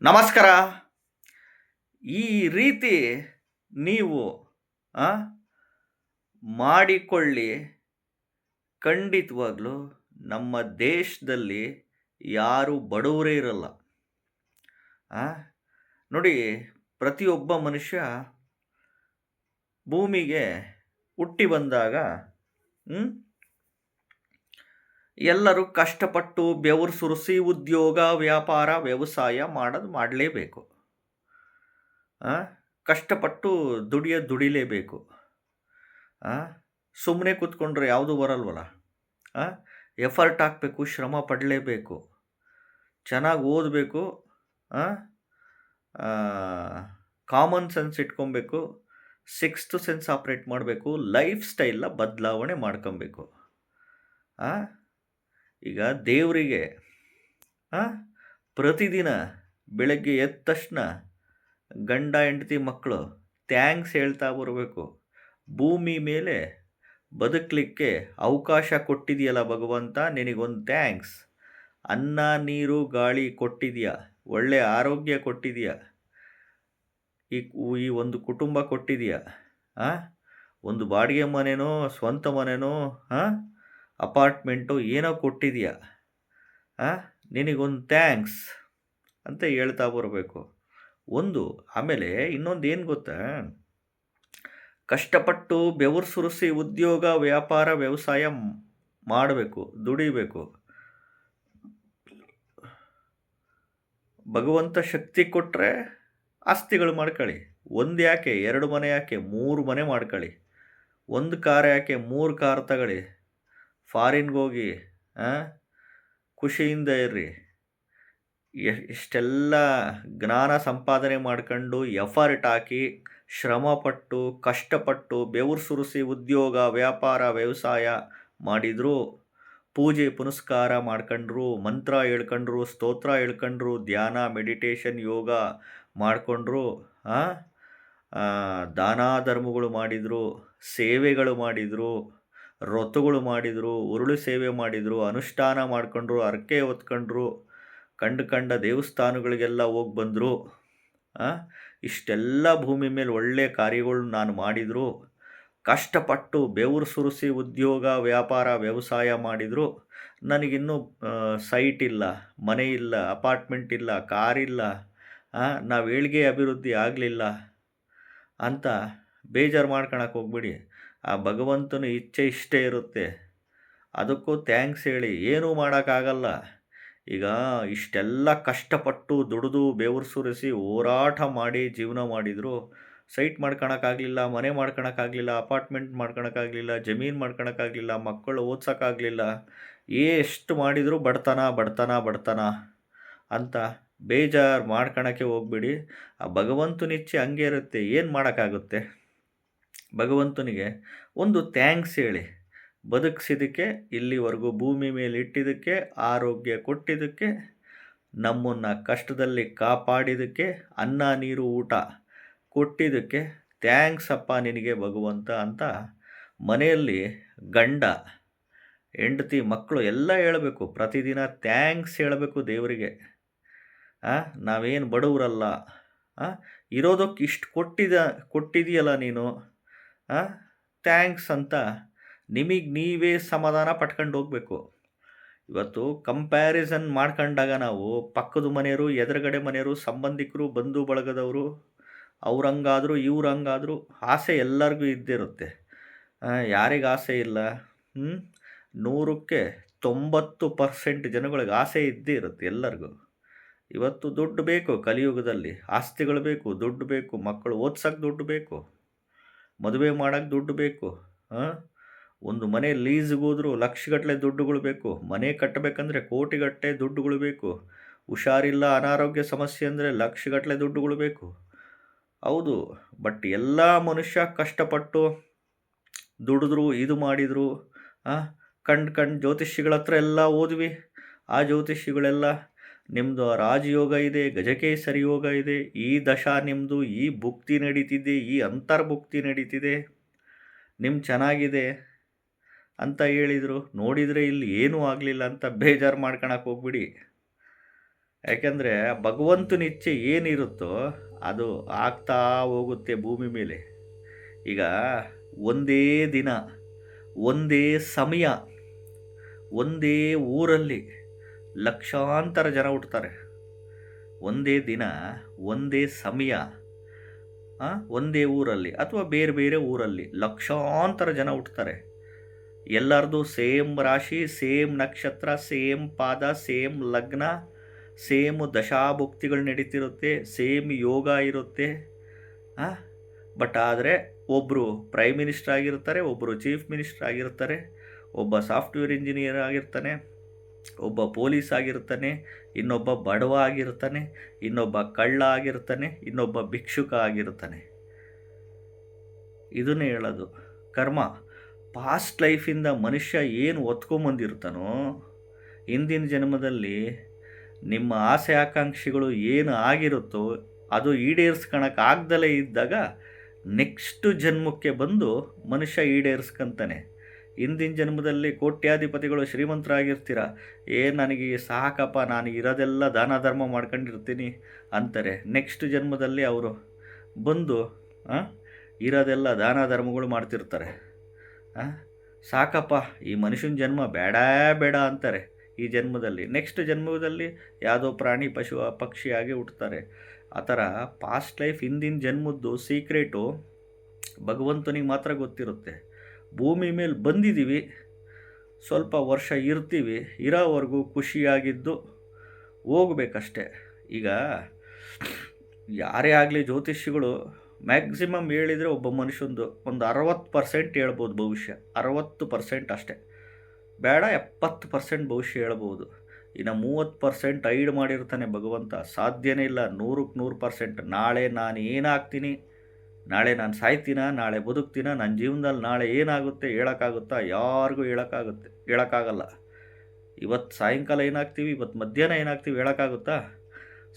ನಮಸ್ಕಾರ. ಈ ರೀತಿ ನೀವು ಆ, ಮಾಡಿಕೊಳ್ಳಿ. ಖಂಡಿತವಾಗ್ಲೂ ನಮ್ಮ ದೇಶದಲ್ಲಿ ಯಾರು ಬಡವರೇ ಇರಲ್ಲ. ಆ, ನೋಡಿ, ಪ್ರತಿಯೊಬ್ಬ ಮನುಷ್ಯ ಭೂಮಿಗೆ ಹುಟ್ಟಿ ಬಂದಾಗ ಹ್ಮ್, ಎಲ್ಲರೂ ಕಷ್ಟಪಟ್ಟು ಬೆವರು ಸುರಿಸಿ ಉದ್ಯೋಗ, ವ್ಯಾಪಾರ, ವ್ಯವಸಾಯ ಮಾಡಲೇಬೇಕು. ಆ, ಕಷ್ಟಪಟ್ಟು ದುಡಿಲೇಬೇಕು. ಸುಮ್ಮನೆ ಕೂತ್ಕೊಂಡ್ರೆ ಯಾವುದೂ ಬರಲ್ವಲ್ಲ. ಎಫರ್ಟ್ ಹಾಕಬೇಕು, ಶ್ರಮ ಪಡಲೇಬೇಕು, ಚೆನ್ನಾಗಿ ಓದಬೇಕು, ಕಾಮನ್ ಸೆನ್ಸ್ ಇಟ್ಕೊಬೇಕು, ಸಿಕ್ಸ್ತ್ ಸೆನ್ಸ್ ಆಪ್ರೇಟ್ ಮಾಡಬೇಕು, ಲೈಫ್ ಸ್ಟೈಲ್ನ ಬದಲಾವಣೆ ಮಾಡ್ಕೊಬೇಕು. ಈಗ ದೇವರಿಗೆ ಪ್ರತಿದಿನ ಬೆಳಗ್ಗೆ ಎದ್ದ ತಕ್ಷಣ ಗಂಡ ಹೆಂಡತಿ ಮಕ್ಕಳು ಥ್ಯಾಂಕ್ಸ್ ಹೇಳ್ತಾ ಬರಬೇಕು. ಭೂಮಿ ಮೇಲೆ ಬದುಕಲಿಕ್ಕೆ ಅವಕಾಶ ಕೊಟ್ಟಿದೆಯಲ್ಲ ಭಗವಂತ, ನಿನಗೊಂದು ಥ್ಯಾಂಕ್ಸ್. ಅನ್ನ ನೀರು ಗಾಳಿ ಕೊಟ್ಟಿದೆಯಾ, ಒಳ್ಳೆ ಆರೋಗ್ಯ ಕೊಟ್ಟಿದೆಯಾ, ಈ ಒಂದು ಕುಟುಂಬ ಕೊಟ್ಟಿದೆಯಾ, ಒಂದು ಬಾಡಿಗೆ ಮನೆನೋ ಸ್ವಂತ ಮನೆನೋ ಅಪಾರ್ಟ್ಮೆಂಟು ಏನೋ ಕೊಟ್ಟಿದೆಯಾ, ನಿನಗೊಂದು ಥ್ಯಾಂಕ್ಸ್ ಅಂತ ಹೇಳ್ತಾ ಬರಬೇಕು. ಆಮೇಲೆ ಇನ್ನೊಂದು ಏನು ಗೊತ್ತಾ, ಕಷ್ಟಪಟ್ಟು ಬೆವರು ಸುರಿಸಿ ಉದ್ಯೋಗ, ವ್ಯಾಪಾರ, ವ್ಯವಸಾಯ ಮಾಡಬೇಕು, ದುಡಿಬೇಕು. ಭಗವಂತ ಶಕ್ತಿ ಕೊಟ್ಟರೆ ಆಸ್ತಿಗಳು ಮಾಡ್ಕೊಳ್ಳಿ. ಒಂದು ಯಾಕೆ 2 ಮನೆ ಯಾಕೆ 3 ಮನೆ ಮಾಡ್ಕೊಳ್ಳಿ. ಒಂದು ಕಾರ್ ಯಾಕೆ 3 ಕಾರ್ ತಗೊಳ್ಳಿ. ಫಾರಿನ್ಗೆ ಹೋಗಿ ಖುಷಿಯಿಂದ ಇರ್ರಿ. ಇಷ್ಟೆಲ್ಲ ಜ್ಞಾನ ಸಂಪಾದನೆ ಮಾಡ್ಕೊಂಡು ಎಫರ್ಟ್ ಹಾಕಿ ಶ್ರಮಪಟ್ಟು ಕಷ್ಟಪಟ್ಟು ಬೆವರು ಸುರಿಸಿ ಉದ್ಯೋಗ, ವ್ಯಾಪಾರ, ವ್ಯವಸಾಯ ಮಾಡಿದ್ರು, ಪೂಜೆ ಪುನಸ್ಕಾರ ಮಾಡ್ಕೊಂಡ್ರು, ಮಂತ್ರ ಹೇಳ್ಕೊಂಡ್ರು, ಸ್ತೋತ್ರ ಹೇಳ್ಕೊಂಡ್ರು, ಧ್ಯಾನ, ಮೆಡಿಟೇಷನ್, ಯೋಗ ಮಾಡಿಕೊಂಡ್ರು, ದಾನ ಧರ್ಮಗಳು ಮಾಡಿದರು, ಸೇವೆಗಳು ಮಾಡಿದರು, ವ್ರತಗಳು ಮಾಡಿದರು, ಉರುಳು ಸೇವೆ ಮಾಡಿದರು, ಅನುಷ್ಠಾನ ಮಾಡಿಕೊಂಡ್ರು, ಹರಕೆ ಹೊತ್ಕೊಂಡ್ರು, ಕಂಡ ದೇವಸ್ಥಾನಗಳಿಗೆಲ್ಲ ಹೋಗಿ ಬಂದರು. ಇಷ್ಟೆಲ್ಲ ಭೂಮಿ ಮೇಲೆ ಒಳ್ಳೆಯ ಕಾರ್ಯಗಳು ನಾನು ಮಾಡಿದರು, ಕಷ್ಟಪಟ್ಟು ಬೆವರು ಸುರಿಸಿ ಉದ್ಯೋಗ, ವ್ಯಾಪಾರ, ವ್ಯವಸಾಯ ಮಾಡಿದರು. ನನಗಿನ್ನೂ ಸೈಟ್ ಇಲ್ಲ, ಮನೆ ಇಲ್ಲ, ಅಪಾರ್ಟ್ಮೆಂಟ್ ಇಲ್ಲ, ಕಾರಿಲ್ಲ, ನಾವು ಏಳಿಗೆ ಅಭಿವೃದ್ಧಿ ಆಗಲಿಲ್ಲ ಅಂತ ಬೇಜಾರು ಮಾಡ್ಕೊಳಕ್ಕೆ ಹೋಗ್ಬಿಡಿ. ಆ ಭಗವಂತನ ಇಚ್ಛೆ ಇಷ್ಟೇ ಇರುತ್ತೆ. ಅದಕ್ಕೂ ಥ್ಯಾಂಕ್ಸ್ ಹೇಳಿ. ಏನೂ ಮಾಡೋಕ್ಕಾಗಲ್ಲ. ಈಗ ಇಷ್ಟೆಲ್ಲ ಕಷ್ಟಪಟ್ಟು ದುಡಿದು ಬೆವರು ಸುರಿಸಿ ಹೋರಾಟ ಮಾಡಿ ಜೀವನ ಮಾಡಿದರು, ಸೈಟ್ ಮಾಡ್ಕೊಳಕ್ಕಾಗಲಿಲ್ಲ, ಮನೆ ಮಾಡ್ಕೊಳಕ್ಕಾಗಲಿಲ್ಲ, ಅಪಾರ್ಟ್ಮೆಂಟ್ ಮಾಡ್ಕೊಳಕ್ಕಾಗಲಿಲ್ಲ, ಜಮೀನು ಮಾಡ್ಕೊಳಕ್ಕಾಗಲಿಲ್ಲ, ಮಕ್ಕಳು ಓದ್ಸೋಕ್ಕಾಗಲಿಲ್ಲ, ಎಷ್ಟು ಮಾಡಿದರೂ ಬಡತನ ಅಂತ ಬೇಜಾರು ಮಾಡ್ಕೊಳಕ್ಕೆ ಹೋಗ್ಬಿಡಿ. ಆ ಭಗವಂತನ ಇಚ್ಛೆ ಹಂಗೆ ಇರುತ್ತೆ. ಏನು ಮಾಡೋಕ್ಕಾಗುತ್ತೆ? ಭಗವಂತನಿಗೆ ಒಂದು ಥ್ಯಾಂಕ್ಸ್ ಹೇಳಿ. ಬದುಕಿಸಿದ್ದಕ್ಕೆ, ಇಲ್ಲಿವರೆಗೂ ಭೂಮಿ ಮೇಲೆ ಇಟ್ಟಿದ್ದಕ್ಕೆ, ಆರೋಗ್ಯ ಕೊಟ್ಟಿದ್ದಕ್ಕೆ, ನಮ್ಮನ್ನು ಕಷ್ಟದಲ್ಲಿ ಕಾಪಾಡಿದ್ದಕ್ಕೆ, ಅನ್ನ ನೀರು ಊಟ ಕೊಟ್ಟಿದ್ದಕ್ಕೆ ಥ್ಯಾಂಕ್ಸ್ ಅಪ್ಪ ನಿನಗೆ ಭಗವಂತ ಅಂತ ಮನೆಯಲ್ಲಿ ಗಂಡ ಹೆಂಡತಿ ಮಕ್ಕಳು ಎಲ್ಲ ಹೇಳಬೇಕು. ಪ್ರತಿದಿನ ಥ್ಯಾಂಕ್ಸ್ ಹೇಳಬೇಕು ದೇವರಿಗೆ. ನಾವೇನು ಬಡವರಲ್ಲ, ಇರೋದಕ್ಕೆ ಇಷ್ಟು ಕೊಟ್ಟಿದೆಯಲ್ಲ ನೀನು, ಥ್ಯಾಂಕ್ಸ್ ಅಂತ ನಿಮಗೆ ನೀವೇ ಸಮಾಧಾನ ಪಟ್ಕೊಂಡು ಹೋಗಬೇಕು. ಇವತ್ತು ಕಂಪ್ಯಾರಿಸನ್ ಮಾಡ್ಕೊಂಡಾಗ ನಾವು ಪಕ್ಕದ ಮನೆಯವರು, ಎದುರುಗಡೆ ಮನೆಯವರು, ಸಂಬಂಧಿಕರು, ಬಂಧು ಬಳಗದವರು, ಅವ್ರಂಗಾದ್ರು ಇವ್ರಂಗಾದ್ರು ಆಸೆ ಎಲ್ಲರಿಗೂ ಇದ್ದಿರುತ್ತೆ. ಯಾರಿಗೆ ಆಸೆ ಇಲ್ಲ? 100ಕ್ಕೆ 90% ಜನಗಳಿಗೆ ಆಸೆ ಇದ್ದೇ ಇರುತ್ತೆ ಎಲ್ಲರಿಗೂ. ಇವತ್ತು ದುಡ್ಡು ಬೇಕು. ಕಲಿಯುಗದಲ್ಲಿ ಆಸ್ತಿಗಳು ಬೇಕು, ದುಡ್ಡು ಬೇಕು, ಮಕ್ಕಳು ಓದ್ಸೋಕ್ಕೆ ದುಡ್ಡು ಬೇಕು, ಮದುವೆ ಮಾಡೋಕ್ಕೆ ದುಡ್ಡು ಬೇಕು, ಒಂದು ಮನೆ ಲೀಸ್ಗೆ ಹೋದರೂ ಲಕ್ಷಗಟ್ಟಲೆ ದುಡ್ಡುಗಳು ಬೇಕು, ಮನೆ ಕಟ್ಟಬೇಕಂದ್ರೆ ಕೋಟಿಗಟ್ಟಲೆ ದುಡ್ಡುಗಳು ಬೇಕು, ಹುಷಾರಿಲ್ಲ, ಅನಾರೋಗ್ಯ ಸಮಸ್ಯೆ ಅಂದರೆ ಲಕ್ಷಗಟ್ಟಲೆ ದುಡ್ಡುಗಳು ಬೇಕು. ಹೌದು, ಬಟ್ ಎಲ್ಲ ಮನುಷ್ಯ ಕಷ್ಟಪಟ್ಟು ದುಡಿದ್ರು, ಇದು ಮಾಡಿದರು. ಕಂಡು ಜ್ಯೋತಿಷಿಗಳ ಹತ್ರ ಎಲ್ಲ ಓದ್ವಿ. ಆ ಜ್ಯೋತಿಷಿಗಳೆಲ್ಲ ನಿಮ್ಮದು ರಾಜಯೋಗ ಇದೆ, ಗಜಕೇಸರಿ ಯೋಗ ಇದೆ, ಈ ದಶಾ ನಿಮ್ಮದು, ಈ ಭುಕ್ತಿ ನಡೀತಿದೆ, ಈ ಅಂತರ್ಭುಕ್ತಿ ನಡೀತಿದೆ, ಚೆನ್ನಾಗಿದೆ ಅಂತ ಹೇಳಿದರು. ನೋಡಿದರೆ ಇಲ್ಲಿ ಏನೂ ಆಗಲಿಲ್ಲ ಅಂತ ಬೇಜಾರು ಮಾಡ್ಕೊಳಕ್ಕೆ ಹೋಗ್ಬಿಡಿ. ಯಾಕೆಂದರೆ ಭಗವಂತನ ಇಚ್ಛೆ ಏನಿರುತ್ತೋ ಅದು ಆಗ್ತಾ ಹೋಗುತ್ತೆ ಭೂಮಿ ಮೇಲೆ. ಈಗ ಒಂದೇ ದಿನ, ಒಂದೇ ಸಮಯ, ಒಂದೇ ಊರಲ್ಲಿ ಲಕ್ಷಾಂತರ ಜನ ಹುಟ್ಟುತ್ತಾರೆ. ಒಂದೇ ದಿನ, ಒಂದೇ ಸಮಯ, ಒಂದೇ ಊರಲ್ಲಿ ಅಥವಾ ಬೇರೆ ಬೇರೆ ಊರಲ್ಲಿ ಲಕ್ಷಾಂತರ ಜನ ಹುಟ್ಟುತ್ತಾರೆ. ಎಲ್ಲರದು ಸೇಮ್ ರಾಶಿ, ಸೇಮ್ ನಕ್ಷತ್ರ, ಸೇಮ್ ಪಾದ, ಸೇಮ್ ಲಗ್ನ, ಸೇಮ್ ದಶಾಭುಕ್ತಿಗಳು ನಡೀತಿರುತ್ತೆ, ಸೇಮ್ ಯೋಗ ಇರುತ್ತೆ. ಬಟ್ ಆದರೆ ಒಬ್ಬರು ಪ್ರೈಮ್ ಮಿನಿಸ್ಟರ್ ಆಗಿರ್ತಾರೆ, ಒಬ್ಬರು ಚೀಫ್ ಮಿನಿಸ್ಟರ್ ಆಗಿರ್ತಾರೆ, ಒಬ್ಬ ಸಾಫ್ಟ್ವೇರ್ ಇಂಜಿನಿಯರ್ ಆಗಿರ್ತಾನೆ, ಒಬ್ಬ ಪೊಲೀಸ್ ಆಗಿರ್ತಾನೆ, ಇನ್ನೊಬ್ಬ ಬಡವ ಆಗಿರ್ತಾನೆ, ಇನ್ನೊಬ್ಬ ಕಳ್ಳ ಆಗಿರ್ತಾನೆ, ಇನ್ನೊಬ್ಬ ಭಿಕ್ಷುಕ ಆಗಿರ್ತಾನೆ. ಇದನ್ನೇ ಹೇಳೋದು ಕರ್ಮ. ಪಾಸ್ಟ್ ಲೈಫಿಂದ ಮನುಷ್ಯ ಏನು ಹೊತ್ಕೊಂಬಂದಿರ್ತಾನೋ ಹಿಂದಿನ ಜನ್ಮದಲ್ಲಿ ನಿಮ್ಮ ಆಸೆ ಆಕಾಂಕ್ಷೆಗಳು ಏನು ಆಗಿರುತ್ತೋ ಅದು ಈಡೇರಿಸ್ಕೊಳಕ್ಕಾಗ್ದಲೇ ಇದ್ದಾಗ ನೆಕ್ಸ್ಟ್ ಜನ್ಮಕ್ಕೆ ಬಂದು ಮನುಷ್ಯ ಈಡೇರಿಸ್ಕೊಂತಾನೆ. ಹಿಂದಿನ ಜನ್ಮದಲ್ಲಿ ಕೋಟ್ಯಾಧಿಪತಿಗಳು ಶ್ರೀಮಂತರಾಗಿರ್ತೀರ, ನನಗೆ ಸಾಕಪ್ಪ, ನಾನು ಇರೋದೆಲ್ಲ ದಾನ ಧರ್ಮ ಮಾಡ್ಕೊಂಡಿರ್ತೀನಿ ಅಂತಾರೆ. ನೆಕ್ಸ್ಟ್ ಜನ್ಮದಲ್ಲಿ ಅವರು ಬಂದು ಇರೋದೆಲ್ಲ ದಾನ ಧರ್ಮಗಳು ಮಾಡ್ತಿರ್ತಾರೆ. ಸಾಕಪ್ಪ, ಈ ಮನುಷ್ಯನ ಜನ್ಮ ಬೇಡ ಬೇಡ ಅಂತಾರೆ ಈ ಜನ್ಮದಲ್ಲಿ. ನೆಕ್ಸ್ಟ್ ಜನ್ಮದಲ್ಲಿ ಯಾವುದೋ ಪ್ರಾಣಿ ಪಶು ಪಕ್ಷಿಯಾಗಿ ಹುಟ್ಟುತ್ತಾರೆ. ಆ ಥರ ಪಾಸ್ಟ್ ಲೈಫ್ ಹಿಂದಿನ ಜನ್ಮದ್ದು ಸೀಕ್ರೆಟು ಭಗವಂತನಿಗೆ ಮಾತ್ರ ಗೊತ್ತಿರುತ್ತೆ. ಭೂಮಿ ಮೇಲೆ ಬಂದಿದ್ದೀವಿ, ಸ್ವಲ್ಪ ವರ್ಷ ಇರ್ತೀವಿ, ಇರೋವರೆಗೂ ಖುಷಿಯಾಗಿದ್ದು ಹೋಗ್ಬೇಕಷ್ಟೆ. ಈಗ ಯಾರೇ ಆಗಲಿ ಜ್ಯೋತಿಷಿಗಳು ಮ್ಯಾಕ್ಸಿಮಮ್ ಹೇಳಿದರೆ ಒಬ್ಬ ಮನುಷ್ಯಂದು ಒಂದು 60% ಹೇಳ್ಬೋದು ಭವಿಷ್ಯ. 60% ಅಷ್ಟೇ, ಬೇಡ 70% ಭವಿಷ್ಯ ಹೇಳ್ಬೋದು. ಇನ್ನು 30% ಐಡ್ ಮಾಡಿರ್ತಾನೆ ಭಗವಂತ. ಸಾಧ್ಯನೇ ಇಲ್ಲ 100ಕ್ಕೆ 100%. ನಾಳೆ ನಾನು ಏನಾಗ್ತೀನಿ, ನಾಳೆ ನಾನು ಸಾಯ್ತೀನ, ನಾಳೆ ಬದುಕ್ತೀನ, ನನ್ನ ಜೀವನದಲ್ಲಿ ನಾಳೆ ಏನಾಗುತ್ತೆ ಹೇಳೋಕ್ಕಾಗುತ್ತಾ? ಯಾರಿಗೂ ಹೇಳೋಕ್ಕಾಗಲ್ಲ. ಇವತ್ತು ಸಾಯಂಕಾಲ ಏನಾಗ್ತೀವಿ, ಇವತ್ತು ಮಧ್ಯಾಹ್ನ ಏನಾಗ್ತೀವಿ ಹೇಳೋಕ್ಕಾಗುತ್ತಾ?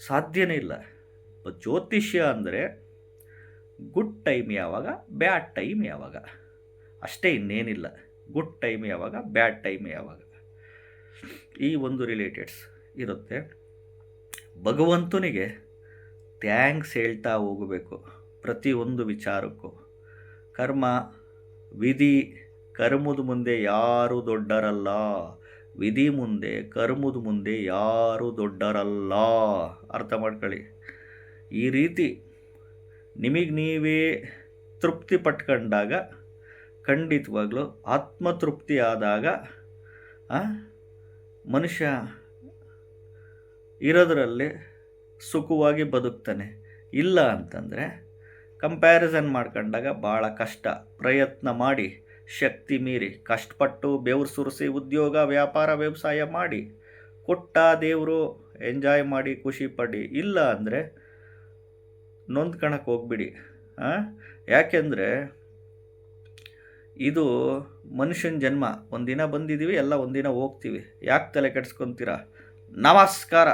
ಸಾಧ್ಯನೇ ಇಲ್ಲ. ಜ್ಯೋತಿಷ್ಯ ಅಂದರೆ ಗುಡ್ ಟೈಮ್ ಯಾವಾಗ, ಬ್ಯಾಡ್ ಟೈಮ್ ಯಾವಾಗ, ಅಷ್ಟೇ, ಇನ್ನೇನಿಲ್ಲ. ಗುಡ್ ಟೈಮ್ ಯಾವಾಗ, ಬ್ಯಾಡ್ ಟೈಮ್ ಯಾವಾಗ, ಈ ಒಂದು ರಿಲೇಟೆಡ್ಸ್ ಇರುತ್ತೆ. ಭಗವಂತನಿಗೆ ಥ್ಯಾಂಕ್ಸ್ ಹೇಳ್ತಾ ಹೋಗಬೇಕು ಪ್ರತಿಯೊಂದು ವಿಚಾರಕ್ಕೂ. ಕರ್ಮ ವಿಧಿ, ಕರ್ಮದ ಮುಂದೆ ಯಾರೂ ದೊಡ್ಡರಲ್ಲ. ವಿಧಿ ಮುಂದೆ, ಕರ್ಮದ ಮುಂದೆ ಯಾರೂ ದೊಡ್ಡರಲ್ಲ. ಅರ್ಥ ಮಾಡ್ಕೊಳ್ಳಿ. ಈ ರೀತಿ ನಿಮಗೆ ನೀವೇ ತೃಪ್ತಿ ಪಟ್ಕೊಂಡಾಗ, ಖಂಡಿತವಾಗ್ಲೂ ಆತ್ಮತೃಪ್ತಿ ಆದಾಗ ಮನುಷ್ಯ ಇರೋದರಲ್ಲಿ ಸುಖವಾಗಿ ಬದುಕ್ತಾನೆ. ಇಲ್ಲ ಅಂತಂದರೆ ಕಂಪ್ಯಾರಿಸನ್ ಮಾಡ್ಕೊಂಡಾಗ ಭಾಳ ಕಷ್ಟ. ಪ್ರಯತ್ನ ಮಾಡಿ, ಶಕ್ತಿ ಮೀರಿ ಕಷ್ಟಪಟ್ಟು ಬೆವರು ಸುರಿಸಿ ಉದ್ಯೋಗ ವ್ಯಾಪಾರ ವ್ಯವಸಾಯ ಮಾಡಿ ಕೊಟ್ಟ ದೇವರು ಎಂಜಾಯ್ ಮಾಡಿ ಖುಷಿ ಪಡಿ. ಇಲ್ಲ ಅಂದರೆ ನೊಂದ್ಕಣಕ್ಕೆ ಹೋಗ್ಬಿಡಿ. ಯಾಕೆಂದರೆ ಇದು ಮನುಷ್ಯನ ಜನ್ಮ. ಒಂದಿನ ಬಂದಿದ್ದೀವಿ, ಎಲ್ಲ ಒಂದಿನ ಹೋಗ್ತೀವಿ. ಯಾಕೆ ತಲೆ ಕೆಡಿಸ್ಕೊತೀರಾ? ನಮಸ್ಕಾರ.